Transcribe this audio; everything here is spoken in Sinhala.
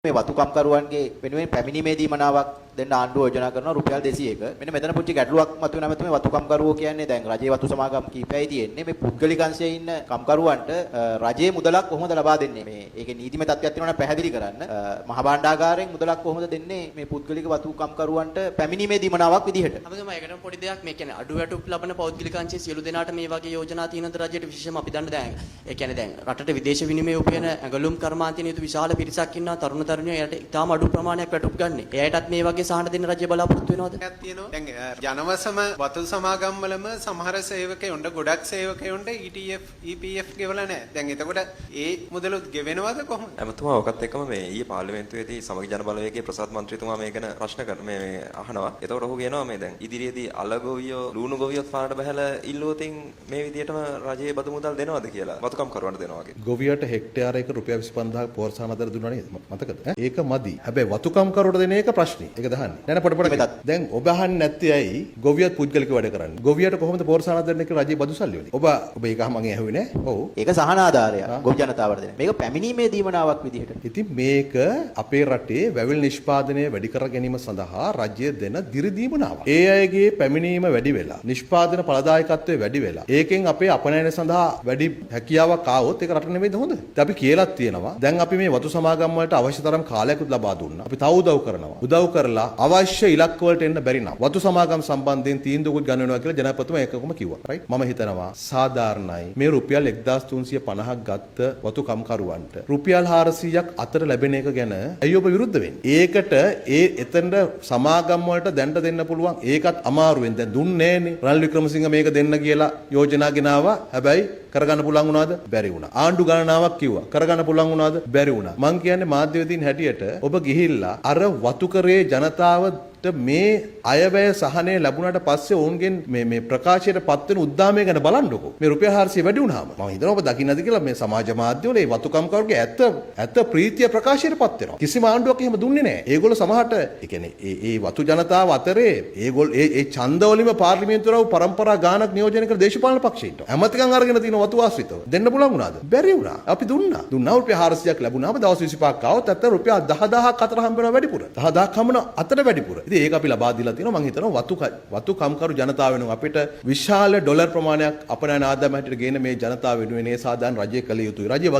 මේ වතුකම්කරුවන්ගේ වෙනුවෙන් පැමිණීමේදී මනාවක් දෙන්න ආණ්ඩුව යෝජනා කරනවා රුපියල් 200ක. මෙන්න මෙතන පුංචි ගැටලුවක් මතුවෙන නැමෙත මේ වතුකම්කරුවෝ කියන්නේ දැන් රජයේ වතු සමාගම් කීපයයි තියෙන්නේ. මේ පුද්ගලික අංශයේ ඉන්න කම්කරුවන්ට රජයේ මුදලක් කොහොමද ලබා දෙන්නේ? මේ ඒකේ නීතිමය තත්ත්වයක් තියෙනවා නම් පැහැදිලි කරන්න. මහ භාණ්ඩාගාරයෙන් මුදලක් කොහොමද දෙන්නේ මේ පුද්ගලික වතුකම්කරුවන්ට පැමිණීමේදී මනාවක් විදිහට? අපිටම ඒකටම පොඩි දෙයක් මේ කියන්නේ අඩු වැටුප් ලබන පෞද්ගලික අංශයේ සියලු දෙනාට මේ වගේ යෝජනා තියෙනද රජයට විශේෂම අපි දන්න දැන්. ඒ කියන්නේ දැන් රටට විදේශ විනිමය උපයන ඇඟලුම් කර්මාන්තයේ නියුතු විශාල පිරිසක් ඉන්නවා තරුණ තරුණියෝ එයාට ඉතාම අඩු ප්‍රමාණයක් වැටුප් ගන්න. එයාටත් මේ වගේ සහන දෙන්න රජය බලාපොරොත්තු වෙනවද? තියෙනවා. දැන් ජනවසම වතු සමාගම් වලම සමහර සේවකයන්ට ගොඩක් සේවකයන්ට ETF EPF ගෙවලා නැහැ. දැන් එතකොට ඒ මුදලුත් ගෙවෙනවද කොහොමද? එමතුමා ඔකත් එක්කම මේ ඊයේ පාර්ලිමේන්තුවේදී සමගි ජන බලවේගයේ ප්‍රසාද් මන්ත්‍රීතුමා මේ ගැන ප්‍රශ්න කර මේ අහනවා. එතකොට ඔහු කියනවා මේ දැන් ඉදිරියේදී අලගොවියෝ ලුණු ගොවියොත් පාරට බහැලා ඉල්ලුවොතින් මේ විදිහටම රජයේ බදු මුදල් දෙනවද කියලා වතුකම් කරවන්න දෙනවා වගේ. ගොවියට හෙක්ටයාරයක රුපියල් 25000ක් පෝරසහන අතර දුන්නා නේද? මතකද? ඒක මදි. හැබැයි වතුකම් කරුවට දෙන එක ප්‍රශ්නේ. ඒක දහන්නේ. නෑ පොඩ දැන් ඔබ අහන්නේ නැත්තේ ඇයි ගොවියත් පුද්ගලික වැඩ කරන්නේ? ගොවියට කොහොමද පෝරසහන දෙන්නේ කියලා රජයේ බදු සල්ලි වලින්. ඔබ ඒක මම ඇහුවේ නෑ. ඔව්. ඒක සහන ආධාරයක්. ගොවි ජනතාවට දෙන. මේක පැමිණීමේදී මනාවක් විදිහට. ඉතින් මේක අපේ රටේ වැවිල් නිෂ්පාදනය වැඩි කර ගැනීම සඳහා රජය දෙන දිරිදීමනාවක්. ඒ අයගේ පැමිණීම වැඩි වෙලා, නිෂ්පාදන ඵලදායකත්වය වැඩි වෙලා, ඒකෙන් අපේ අපනයන සඳහා වැඩි හැකියාවක් ආවොත් ඒක රට නෙමෙයිද හොඳ? අපි කියලාත් තියෙනවා. දැන් අපි මේ වතු සමාගම් වලට අවශ්‍ය තරම් කාලයකුත් ලබා දුන්නා. අපි තව උදව් කරනවා. උදව් කරලා අවශ්‍ය ඉලක්ක වලට එන්න බැරි නම් වතු සමාගම් සම්බන්ධයෙන් තීන්දුවකුත් ගන්න වෙනවා කියලා ජනාධිපතිතුමා ඒකකම කිව්වා. රයිට්? මම හිතනවා සාධාරණයි මේ රුපියල් 1350ක් ගත්ත වතු කම්කරුවන්ට රුපියල් 400ක් අතර ලැබෙන එක ගැන ඇයි ඔබ විරුද්ධ වෙන්නේ? ඒකට එතනට සමාගම් වලට දැන්න දෙන්න පුළුවන්. ඒකත් අමාරුවෙන් දැන් දුන්නේ නෑනේ. රනිල් වික්‍රමසිංහ මේක දෙන්න කියලා යෝජනා ගෙනාවා. හැබැයි කරගන්න පුළුවන් වුණාද? බැරි වුණා. ආණ්ඩු ගණනාවක් කිව්වා. කරගන්න පුළුවන් වුණාද? බැරි වුණා. මං කියන්නේ මාධ්‍යවේදීන් හැටියට ඔබ ගිහිල්ලා අර වතුකරේ ජනතාවට මේ අයවැය සහනය ලැබුණාට පස්සේ ඔවුන්ගෙන් මේ ප්‍රකාශයට පත් වෙන උද්දාමය ගැන බලන්නකෝ. මේ රුපියල් 400 වැඩි වුණාම මම හිතනවා ඔබ දකින්නද කියලා මේ සමාජ මාධ්‍යවල මේ වතුකම්කරුගේ ඇත්ත ප්‍රීතිය ප්‍රකාශයට පත් වෙනවා. කිසිම ආණ්ඩුවක් එහෙම දුන්නේ නැහැ. ඒගොල්ලෝ සමහරට ඒ කියන්නේ ඒ වතු ජනතාව අතරේ ඒගොල්ලෝ ඒ ඡන්දවලින්ම පාර්ලිමේන්තුවරව පරම්පරා ගානක් නියෝජනය කර දේශපාලන පක්ෂයට. ඇමතිකම් අරගෙන තියෙන වතු ආශ්‍රිතව දෙන්න පුළුවන් වුණාද? බැරි වුණා. අපි දුන්නා. රුපියල් 400ක් ලැබුණාම දවස් 25ක් ආවොත් ඇත්ත රුපියල් 10000ක් අතර හම්බ වෙනවා වැඩිපුර. 10000ක් හම්බන අතර වැඩිපුර. ඉතින් ඒක අපි ලබා දීලා තියෙනවා. මම හිතනවා වතු කම්කරු ජනතාව වෙනුවෙන් අපිට විශාල ඩොලර් ප්‍රමාණයක් අපනයන ආදායම හැටියට ගේන මේ ජනතාව වෙනුවෙන් ඒ සාධාරණ රජය කළ යුතුයි. රජය